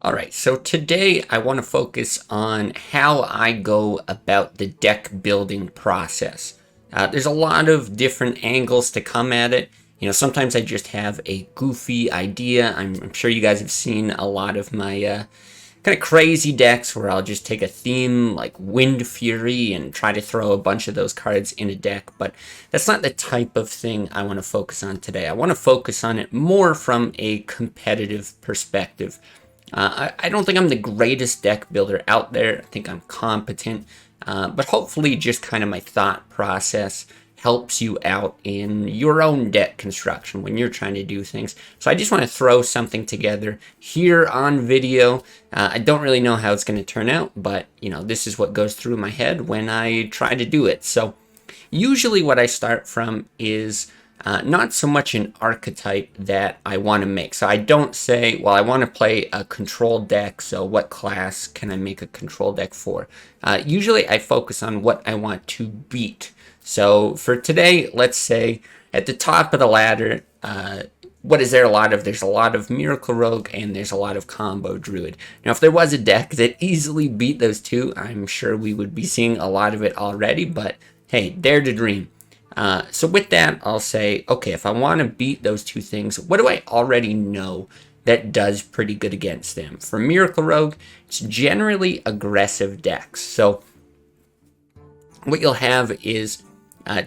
Alright, so today I want to focus on how I go about the deck building process. There's a lot of different angles to come at it. Sometimes I just have a goofy idea. I'm sure you guys have seen a lot of my kind of crazy decks where I'll just take a theme like Wind Fury and try to throw a bunch of those cards in a deck, but that's not the type of thing I want to focus on today. I want to focus on it more from a competitive perspective. I don't think I'm the greatest deck builder out there. I think I'm competent, but hopefully just kind of my thought process helps you out in your own deck construction when you're trying to do things. So I just want to throw something together here on video. I don't really know how it's going to turn out, but this is what goes through my head when I try to do it. So usually what I start from is not so much an archetype that I want to make. So I don't say, well, I want to play a control deck, so what class can I make a control deck for? Usually I focus on what I want to beat. So for today, let's say at the top of the ladder, what is there a lot of? There's a lot of Miracle Rogue and there's a lot of Combo Druid. Now, if there was a deck that easily beat those two, I'm sure we would be seeing a lot of it already, but hey, dare to dream. So with that, I'll say, okay, if I want to beat those two things, what do I already know that does pretty good against them? For Miracle Rogue, it's generally aggressive decks. So what you'll have is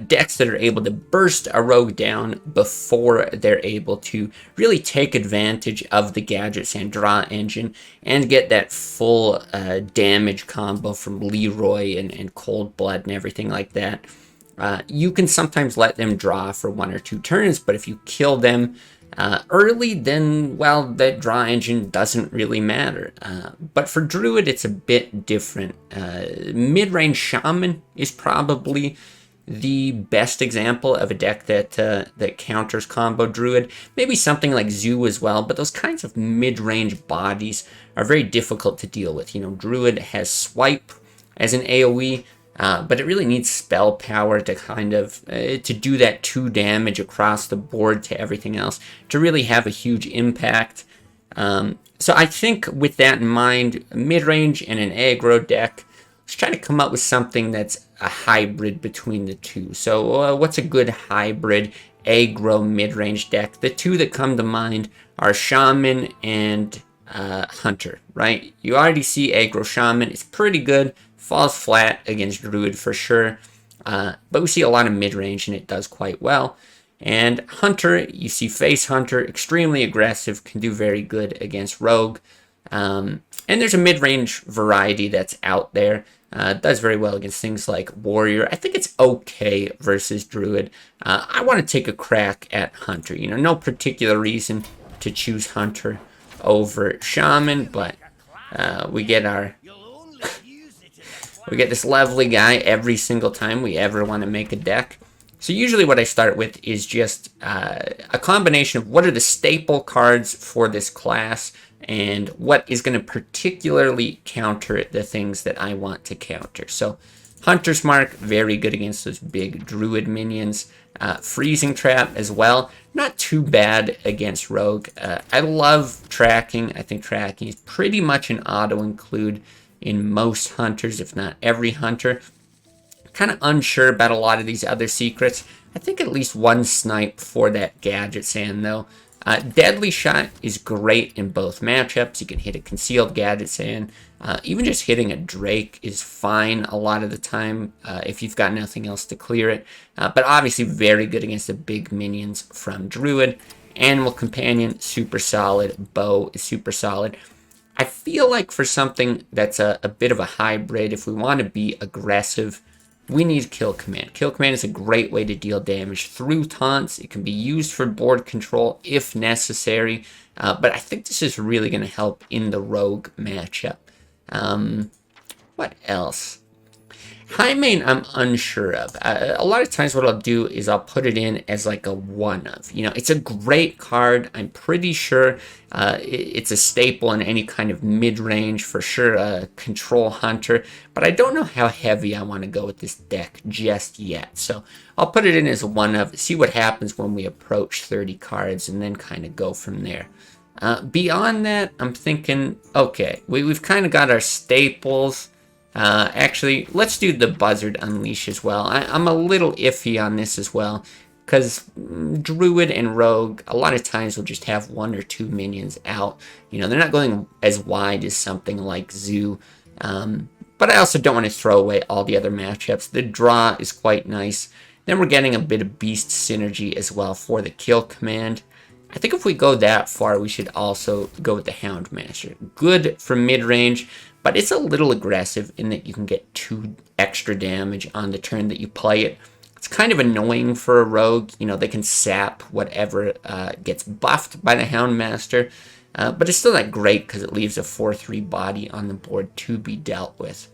decks that are able to burst a rogue down before they're able to really take advantage of the gadgets and draw engine and get that full damage combo from Leroy and Cold Blood and everything like that. You can sometimes let them draw for 1 or 2 turns, but if you kill them early, then, well, that draw engine doesn't really matter. But for Druid, it's a bit different. Mid-range Shaman is probably the best example of a deck that counters combo Druid. Maybe something like Zoo as well, but those kinds of mid-range bodies are very difficult to deal with. Druid has Swipe as an AoE, but it really needs spell power to kind of to do that 2 damage across the board to everything else to really have a huge impact. So I think with that in mind, mid-range and an aggro deck, let's try to come up with something that's a hybrid between the two. So what's a good hybrid aggro mid-range deck? The two that come to mind are Shaman and Hunter, right? You already see aggro Shaman. It's pretty good. Falls flat against Druid for sure. But we see a lot of mid-range and it does quite well. And Hunter, you see Face Hunter, extremely aggressive, can do very good against Rogue. And there's a mid-range variety that's out there. Does very well against things like Warrior. I think it's okay versus Druid. I want to take a crack at Hunter. No particular reason to choose Hunter over Shaman, but we get this lovely guy every single time we ever want to make a deck. So usually what I start with is just a combination of what are the staple cards for this class and what is going to particularly counter the things that I want to counter. So Hunter's Mark, very good against those big Druid minions. Freezing Trap as well, not too bad against Rogue. I love tracking. I think tracking is pretty much an auto-include in most hunters, if not every hunter. Kind of unsure about a lot of these other secrets. I think at least one snipe for that Gadget Sand, though. Deadly Shot is great in both matchups. You can hit a concealed Gadget Sand. Even just hitting a Drake is fine a lot of the time if you've got nothing else to clear it. But obviously very good against the big minions from Druid. Animal Companion, super solid. Bow is super solid. I feel like for something that's a bit of a hybrid, if we want to be aggressive, we need Kill Command. Kill Command is a great way to deal damage through taunts. It can be used for board control if necessary, but I think this is really going to help in the Rogue matchup. What else? High main, I'm unsure of. A lot of times what I'll do is I'll put it in as like a one of. It's a great card. I'm pretty sure it's a staple in any kind of mid-range, for sure, a control hunter. But I don't know how heavy I want to go with this deck just yet. So I'll put it in as a one of, see what happens when we approach 30 cards, and then kind of go from there. Beyond that, I'm thinking, okay, we've kind of got our staples. Actually, let's do the Buzzard Unleash as well. I'm a little iffy on this as well, because Druid and Rogue, a lot of times will just have 1 or 2 minions out. You know, they're not going as wide as something like Zoo. But I also don't want to throw away all the other matchups. The draw is quite nice. Then we're getting a bit of beast synergy as well for the kill command. I think if we go that far, we should also go with the Houndmaster. Good for mid-range, but it's a little aggressive in that you can get 2 extra damage on the turn that you play it. It's kind of annoying for a rogue. You know, they can sap whatever gets buffed by the Houndmaster. But it's still not great because it leaves a 4/3 body on the board to be dealt with.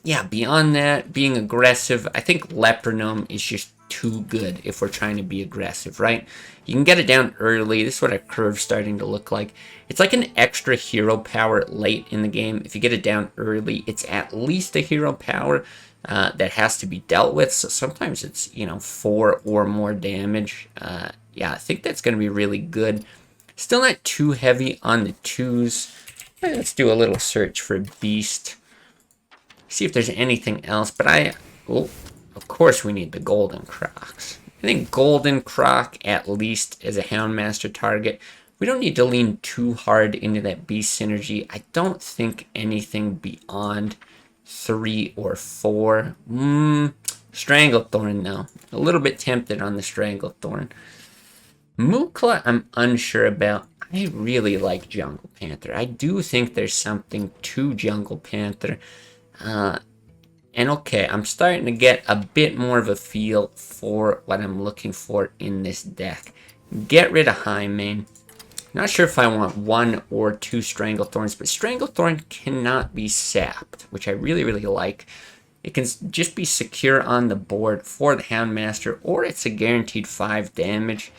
Yeah, beyond that, being aggressive, I think Lepronome is just too good if we're trying to be aggressive, right? You can get it down early. This is what our curve's starting to look like. It's like an extra hero power late in the game. If you get it down early, it's at least a hero power that has to be dealt with. So sometimes it's, you know, 4 or more damage. Yeah, I think that's going to be really good. Still not too heavy on the 2s. Let's do a little search for Beast. See if there's anything else, but of course we need the Golden Crocs. I think Golden Croc at least is a Houndmaster target. We don't need to lean too hard into that Beast synergy. I don't think anything beyond 3 or 4. Stranglethorn though. A little bit tempted on the Stranglethorn. Mukla I'm unsure about. I really like Jungle Panther. I do think there's something to Jungle Panther. And okay, I'm starting to get a bit more of a feel for what I'm looking for in this deck. Get rid of Highmane. Not sure if I want 1 or 2 Stranglethorns, but Stranglethorn cannot be sapped, which I really, really like. It can just be secure on the board for the Houndmaster, or it's a guaranteed 5 damage.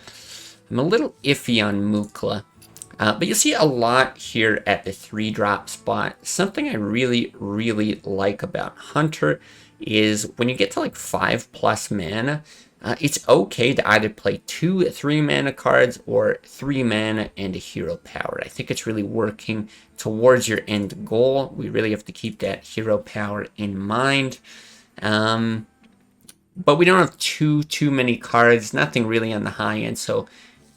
I'm a little iffy on Mukla. But you'll see a lot here at the 3-drop spot. Something I really, really like about Hunter is when you get to like 5+ mana, it's okay to either play 2 3-mana cards or 3 mana and a hero power. I think it's really working towards your end goal. We really have to keep that hero power in mind. But we don't have too many cards, nothing really on the high end, so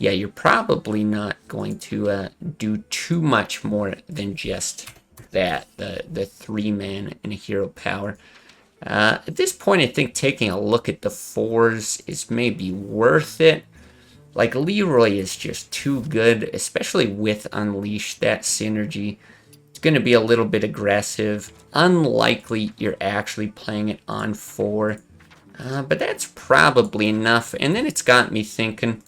yeah, you're probably not going to do too much more than just that, the 3 mana and a hero power. At this point, I think taking a look at the 4s is maybe worth it. Like, Leroy is just too good, especially with Unleash, that synergy. It's going to be a little bit aggressive. Unlikely you're actually playing it on 4. But that's probably enough. And then it's got me thinking,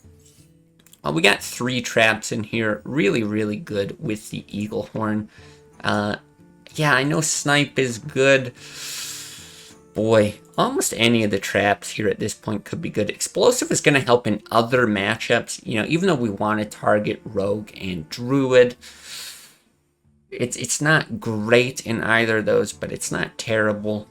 well, we got 3 traps in here. Really, really good with the Eagle Horn. Yeah, I know Snipe is good. Boy, almost any of the traps here at this point could be good. Explosive is going to help in other matchups. You know, even though we want to target Rogue and Druid, it's not great in either of those, but it's not terrible.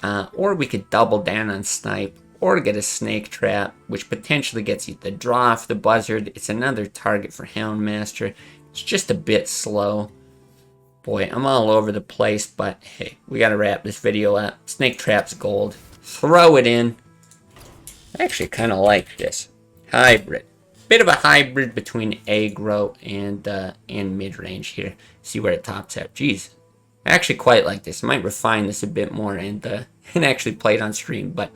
Or we could double down on Snipe, or get a Snake Trap, which potentially gets you the draw off the Buzzard. It's another target for Houndmaster. It's just a bit slow. Boy, I'm all over the place, but hey, we gotta wrap this video up. Snake Trap's gold. Throw it in. I actually kind of like this. Hybrid. Bit of a hybrid between aggro and mid-range here. See where it tops out. Jeez. I actually quite like this. I might refine this a bit more and actually play it on stream, but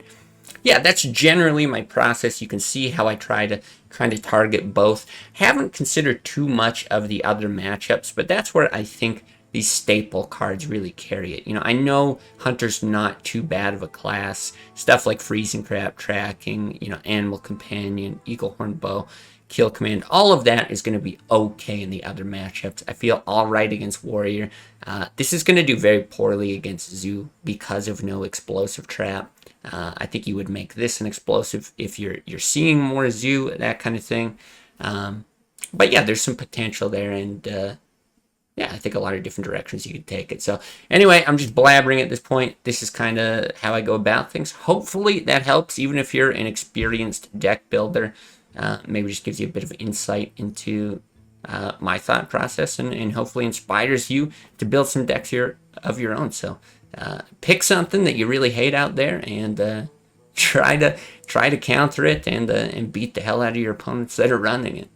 yeah, that's generally my process. You can see how I try to kind of target both. Haven't considered too much of the other matchups, but that's where I think these staple cards really carry it. You know, I know Hunter's not too bad of a class. Stuff like Freezing Trap, Tracking, you know, Animal Companion, Eagle Horn Bow, Kill Command, all of that is going to be okay in the other matchups. I feel all right against Warrior. This is going to do very poorly against Zoo because of no Explosive Trap. I think you would make this an explosive if you're seeing more Zoo, that kind of thing. But yeah, there's some potential there, and yeah, I think a lot of different directions you could take it. So anyway, I'm just blabbering at this point. This is kind of how I go about things. Hopefully that helps, even if you're an experienced deck builder. maybe just gives you a bit of insight into my thought process, and hopefully inspires you to build some decks of your own. So pick something that you really hate out there, and try to counter it, and beat the hell out of your opponents that are running it.